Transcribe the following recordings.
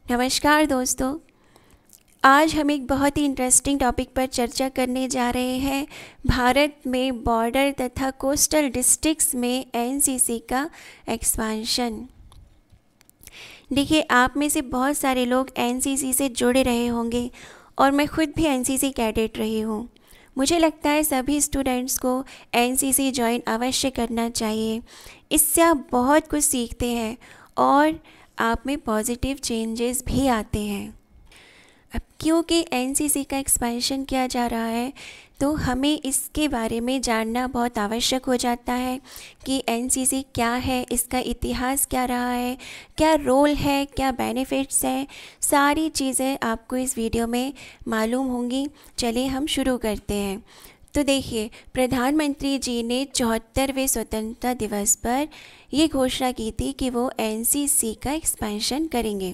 नमस्कार दोस्तों। आज हम एक बहुत ही इंटरेस्टिंग टॉपिक पर चर्चा करने जा रहे हैं। भारत में बॉर्डर तथा कोस्टल डिस्ट्रिक्ट्स में एनसीसी का एक्सपेंशन। देखिए, आप में से बहुत सारे लोग एनसीसी से जुड़े रहे होंगे और मैं खुद भी एनसीसी कैडेट रही हूँ। मुझे लगता है सभी स्टूडेंट्स को एनसीसी ज्वाइन अवश्य करना चाहिए। इससे आप बहुत कुछ सीखते हैं और आप में पॉजिटिव चेंजेस भी आते हैं। अब क्योंकि एनसीसी का एक्सपेंशन किया जा रहा है तो हमें इसके बारे में जानना बहुत आवश्यक हो जाता है कि एनसीसी क्या है, इसका इतिहास क्या रहा है, क्या रोल है, क्या बेनिफिट्स हैं। सारी चीज़ें आपको इस वीडियो में मालूम होंगी। चलिए हम शुरू करते हैं। तो देखिए, प्रधानमंत्री जी ने 74वें स्वतंत्रता दिवस पर ये घोषणा की थी कि वो एनसीसी का एक्सपेंशन करेंगे।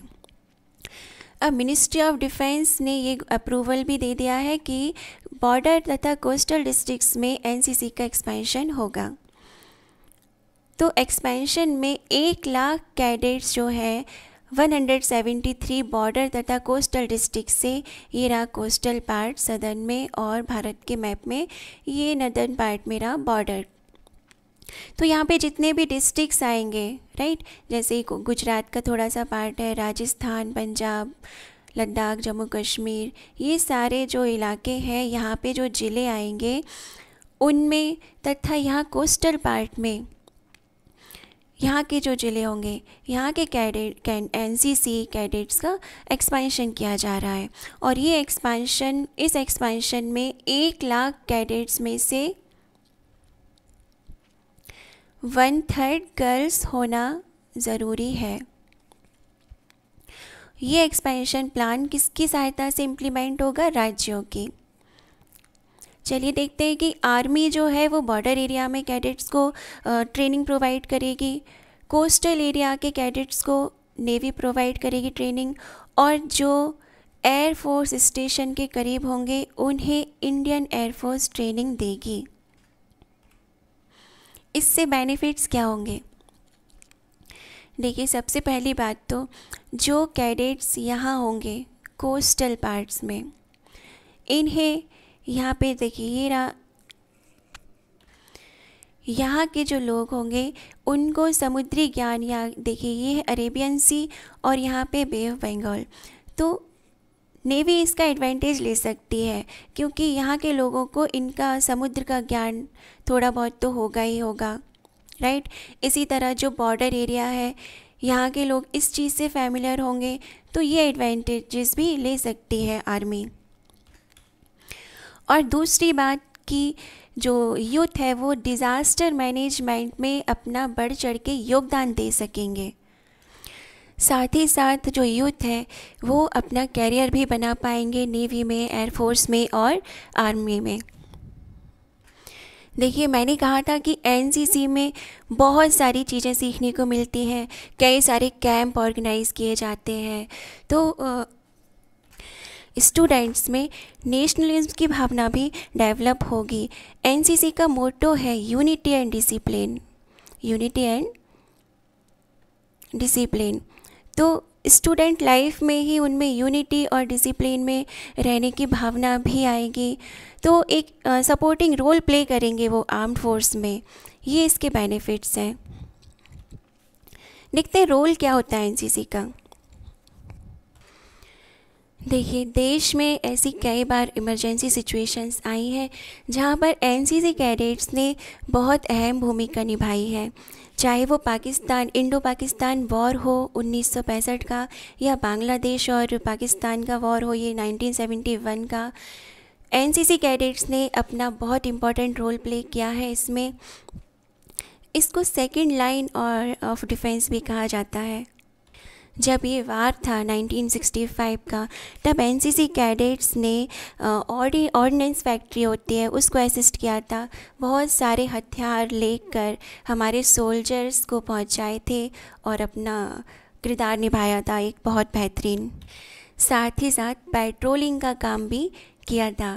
अब मिनिस्ट्री ऑफ डिफेंस ने ये अप्रूवल भी दे दिया है कि बॉर्डर तथा कोस्टल डिस्ट्रिक्ट्स में एनसीसी का एक्सपेंशन होगा। तो एक्सपेंशन में 1 लाख कैडेट्स जो है 173 बॉर्डर तथा कोस्टल डिस्ट्रिक्ट से, ये रहा कोस्टल पार्ट सदर्न में और भारत के मैप में ये नदर्न पार्ट में रहा बॉर्डर। तो यहाँ पे जितने भी डिस्ट्रिक्ट्स आएंगे, राइट, जैसे गुजरात का थोड़ा सा पार्ट है, राजस्थान, पंजाब, लद्दाख, जम्मू कश्मीर, ये सारे जो इलाके हैं, यहाँ पे जो ज़िले आएंगे उनमें तथा यहाँ कोस्टल पार्ट में यहाँ के जो ज़िले होंगे, यहाँ के एनसीसी कैडेट्स का एक्सपेंशन किया जा रहा है। और ये इस एक्सपेंशन में 1 लाख कैडेट्स में से 1/3 गर्ल्स होना ज़रूरी है। ये एक्सपेंशन प्लान किसकी सहायता से इम्प्लीमेंट होगा? राज्यों की। चलिए देखते हैं कि आर्मी जो है वो बॉर्डर एरिया में कैडेट्स को ट्रेनिंग प्रोवाइड करेगी, कोस्टल एरिया के कैडेट्स को नेवी प्रोवाइड करेगी ट्रेनिंग, और जो एयरफोर्स स्टेशन के करीब होंगे उन्हें इंडियन एयरफोर्स ट्रेनिंग देगी। इससे बेनिफिट्स क्या होंगे? देखिए, सबसे पहली बात तो जो कैडेट्स यहाँ होंगे कोस्टल पार्ट्स में, इन्हें यहाँ पे देखिए ये रहा, यहाँ के जो लोग होंगे उनको समुद्री ज्ञान, या देखिए ये है अरेबियन सी और यहाँ पे बे ऑफ बंगाल। तो नेवी इसका एडवांटेज ले सकती है क्योंकि यहाँ के लोगों को इनका समुद्र का ज्ञान थोड़ा बहुत तो होगा ही होगा, राइट। इसी तरह जो बॉर्डर एरिया है, यहाँ के लोग इस चीज़ से फैमिलियर होंगे, तो ये एडवांटेजेस भी ले सकती है आर्मी। और दूसरी बात कि जो यूथ है वो डिज़ास्टर मैनेजमेंट में अपना बढ़ चढ़ के योगदान दे सकेंगे। साथ ही साथ जो यूथ है वो अपना कैरियर भी बना पाएंगे नेवी में, एयरफोर्स में और आर्मी में। देखिए, मैंने कहा था कि एनसीसी में बहुत सारी चीज़ें सीखने को मिलती हैं, कई सारे कैंप ऑर्गेनाइज किए जाते हैं। तो स्टूडेंट्स में नेशनलिज्म की भावना भी डेवलप होगी। एनसीसी का मोटो है unity and discipline, unity and discipline. तो स्टूडेंट लाइफ में ही उनमें यूनिटी और डिसिप्लिन में रहने की भावना भी आएगी, तो एक सपोर्टिंग रोल प्ले करेंगे वो आर्म्ड फोर्स में। ये इसके बेनिफिट्स हैं। देखते हैं रोल क्या होता है एनसीसी का। देखिए, देश में ऐसी कई बार इमरजेंसी सिचुएशंस आई हैं जहाँ पर एनसीसी कैडेट्स ने बहुत अहम भूमिका निभाई है। चाहे वो इंडो पाकिस्तान वॉर हो 1965 का, या बांग्लादेश और पाकिस्तान का वॉर हो ये 1971 का, एनसीसी कैडेट्स ने अपना बहुत इम्पोर्टेंट रोल प्ले किया है इसमें। इसको सेकंड लाइन ऑफ डिफेंस भी कहा जाता है। जब ये वार था 1965 का, तब एनसीसी कैडेट्स ने ऑर्डिनेंस फैक्ट्री होती है उसको असिस्ट किया था। बहुत सारे हथियार लेकर हमारे सोल्जर्स को पहुंचाए थे और अपना किरदार निभाया था एक बहुत बेहतरीन। साथ ही साथ पेट्रोलिंग का काम भी किया था।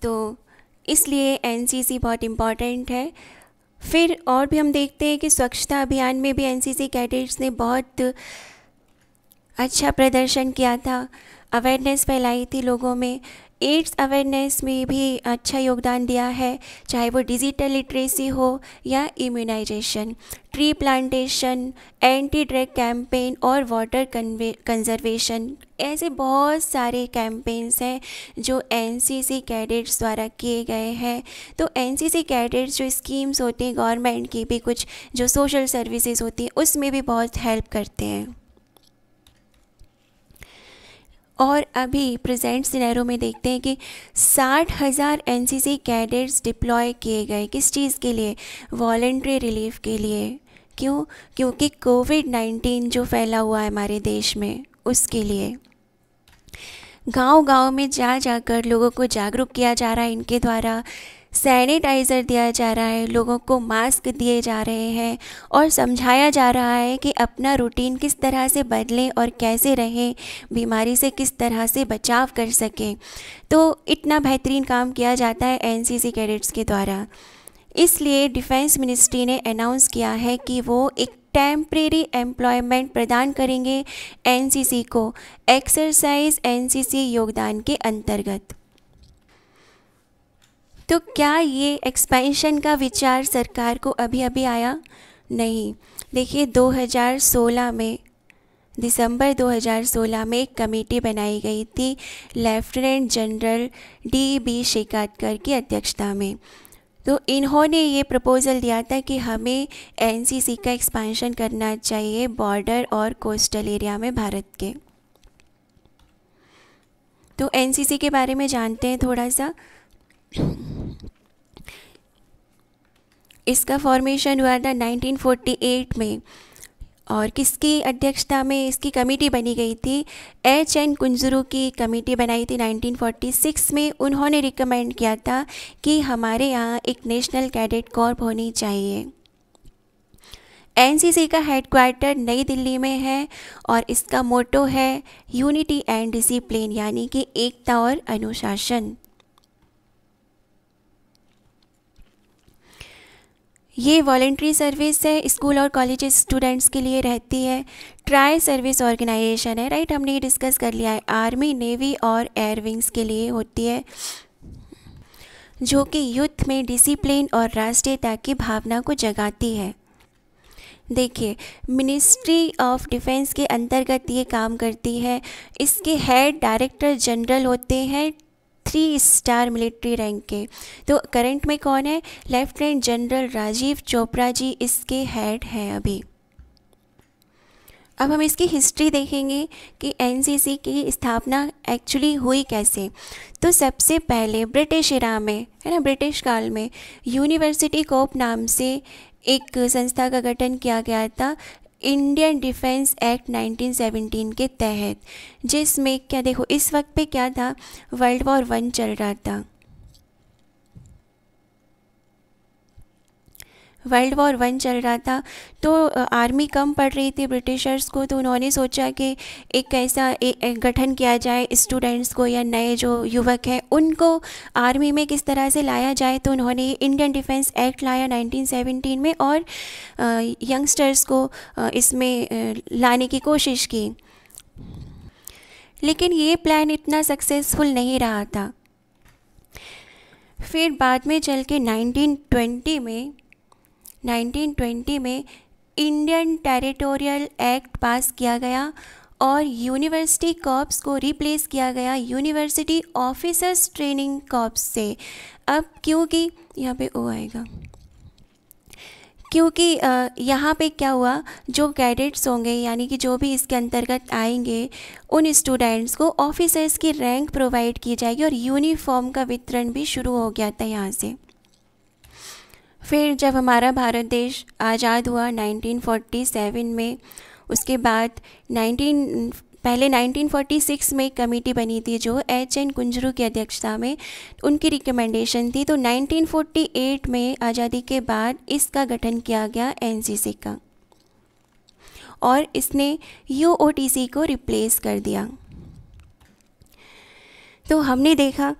तो इसलिए एनसीसी बहुत इम्पॉर्टेंट है। फिर और भी हम देखते हैं कि स्वच्छता अभियान में भी एनसीसी कैडेट्स ने बहुत अच्छा प्रदर्शन किया था, अवेयरनेस फैलाई थी लोगों में। एड्स अवेयरनेस में भी अच्छा योगदान दिया है, चाहे वो डिजिटल लिटरेसी हो या immunisation, tree plantation, anti drug campaign और वाटर कंजर्वेशन। ऐसे बहुत सारे कैंपेन्स हैं जो एनसीसी कैडेट्स द्वारा किए गए हैं। तो एनसीसी कैडेट्स जो स्कीम्स होती हैं गवर्नमेंट की भी, कुछ जो सोशल सर्विसेज होती हैं उसमें भी बहुत हेल्प करते हैं। और अभी प्रेजेंट सिनेरियो में देखते हैं कि 60,000 एनसीसी कैडेट्स डिप्लॉय किए गए। किस चीज़ के लिए? वॉलेंट्री रिलीफ के लिए। क्यों? क्योंकि कोविड-19 जो फैला हुआ है हमारे देश में, उसके लिए गांव-गांव में जा जाकर लोगों को जागरूक किया जा रहा है। इनके द्वारा सैनिटाइज़र दिया जा रहा है, लोगों को मास्क दिए जा रहे हैं और समझाया जा रहा है कि अपना रूटीन किस तरह से बदलें और कैसे रहें, बीमारी से किस तरह से बचाव कर सकें। तो इतना बेहतरीन काम किया जाता है एनसीसी कैडेट्स के द्वारा। इसलिए डिफेंस मिनिस्ट्री ने अनाउंस किया है कि वो एक टेम्परेरी एम्प्लॉयमेंट प्रदान करेंगे एनसीसी को, एक्सरसाइज एनसीसी योगदान के अंतर्गत। तो क्या ये एक्सपेंशन का विचार सरकार को अभी अभी आया? नहीं। देखिए 2016 में, दिसंबर 2016 में एक कमेटी बनाई गई थी लेफ्टिनेंट जनरल डी शेखावत की अध्यक्षता में। तो इन्होंने ये प्रपोज़ल दिया था कि हमें एनसीसी का एक्सपेंशन करना चाहिए बॉर्डर और कोस्टल एरिया में भारत के। तो एनसीसी के बारे में जानते हैं थोड़ा सा। इसका फॉर्मेशन हुआ था 1948 में और किसकी अध्यक्षता में इसकी कमेटी बनी गई थी? एच.एन. कुंजरू की कमेटी बनाई थी 1946 में। उन्होंने रिकमेंड किया था कि हमारे यहाँ एक नेशनल कैडेट कॉर्प होनी चाहिए। एनसीसी का हेडक्वार्टर नई दिल्ली में है और इसका मोटो है यूनिटी एंड डिसिप्लिन, यानी कि एकता और अनुशासन। ये वॉलेंट्री सर्विस है, स्कूल और कॉलेज स्टूडेंट्स के लिए रहती है। ट्राई सर्विस ऑर्गेनाइजेशन है, राइट, हमने ये डिस्कस कर लिया है। आर्मी, नेवी और एयर विंग्स के लिए होती है, जो कि युद्ध में डिसिप्लिन और राष्ट्रीयता की भावना को जगाती है। देखिए, मिनिस्ट्री ऑफ डिफेंस के अंतर्गत ये काम करती है। इसके हेड डायरेक्टर जनरल होते हैं 3 स्टार मिलिट्री रैंक के। तो करंट में कौन है? लेफ्टिनेंट जनरल राजीव चोपड़ा जी इसके हेड हैं अभी। अब हम इसकी हिस्ट्री देखेंगे कि एनसीसी की स्थापना एक्चुअली हुई कैसे। तो सबसे पहले ब्रिटिश इरा में, है ना, ब्रिटिश काल में यूनिवर्सिटी कॉर्प नाम से एक संस्था का गठन किया गया था इंडियन डिफेंस एक्ट 1917 के तहत, जिसमें क्या देखो इस वक्त पे क्या था, वर्ल्ड वॉर 1 चल रहा था। वर्ल्ड वॉर 1 चल रहा था तो आर्मी कम पड़ रही थी ब्रिटिशर्स को। तो उन्होंने सोचा कि एक ऐसा एक गठन किया जाए, स्टूडेंट्स को या नए जो युवक हैं उनको आर्मी में किस तरह से लाया जाए। तो उन्होंने इंडियन डिफेंस एक्ट लाया 1917 में और यंगस्टर्स को इसमें लाने की कोशिश की। लेकिन ये प्लान इतना सक्सेसफुल नहीं रहा था। फिर बाद में चल के 1920 में इंडियन टेरिटोरियल एक्ट पास किया गया और यूनिवर्सिटी कॉर्प्स को रिप्लेस किया गया यूनिवर्सिटी ऑफिसर्स ट्रेनिंग कॉर्प्स से। अब क्योंकि यहाँ पे ओ आएगा, क्योंकि यहाँ पे क्या हुआ, जो कैडेट्स होंगे यानी कि जो भी इसके अंतर्गत आएंगे उन स्टूडेंट्स को ऑफिसर्स की रैंक प्रोवाइड की जाएगी और यूनिफॉर्म का वितरण भी शुरू हो गया था यहाँ से। फिर जब हमारा भारत देश आज़ाद हुआ 1947 में, उसके बाद पहले 1946 में कमेटी बनी थी जो एच.एन. कुंजरू की अध्यक्षता में, उनकी रिकमेंडेशन थी। तो 1948 में आज़ादी के बाद इसका गठन किया गया एनसीसी का और इसने यूओटीसी को रिप्लेस कर दिया। तो हमने देखा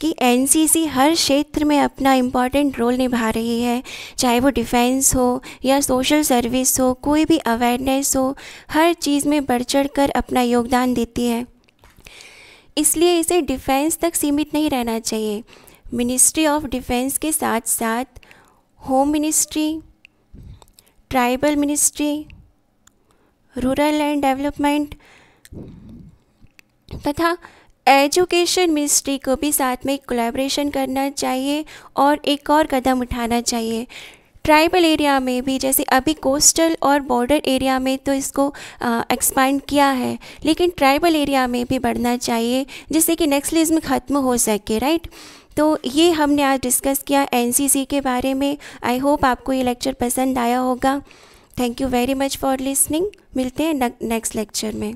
कि एनसीसी हर क्षेत्र में अपना इम्पॉर्टेंट रोल निभा रही है, चाहे वो डिफेंस हो या सोशल सर्विस हो, कोई भी अवेयरनेस हो, हर चीज़ में बढ़ चढ़ कर अपना योगदान देती है। इसलिए इसे डिफेंस तक सीमित नहीं रहना चाहिए। मिनिस्ट्री ऑफ डिफेंस के साथ साथ home ministry, tribal ministry, rural and development तथा एजुकेशन मिनिस्ट्री को भी साथ में कोलैबोरेशन करना चाहिए और एक और कदम उठाना चाहिए। ट्राइबल एरिया में भी, जैसे अभी कोस्टल और बॉर्डर एरिया में तो इसको एक्सपांड किया है, लेकिन ट्राइबल एरिया में भी बढ़ना चाहिए जिससे कि नक्सलिज्म ख़त्म हो सके, राइट। तो ये हमने आज डिस्कस किया एनसीसी के बारे में। आई होप आपको ये लेक्चर पसंद आया होगा। Thank you very much for listening. मिलते हैं नेक्स्ट लेक्चर में।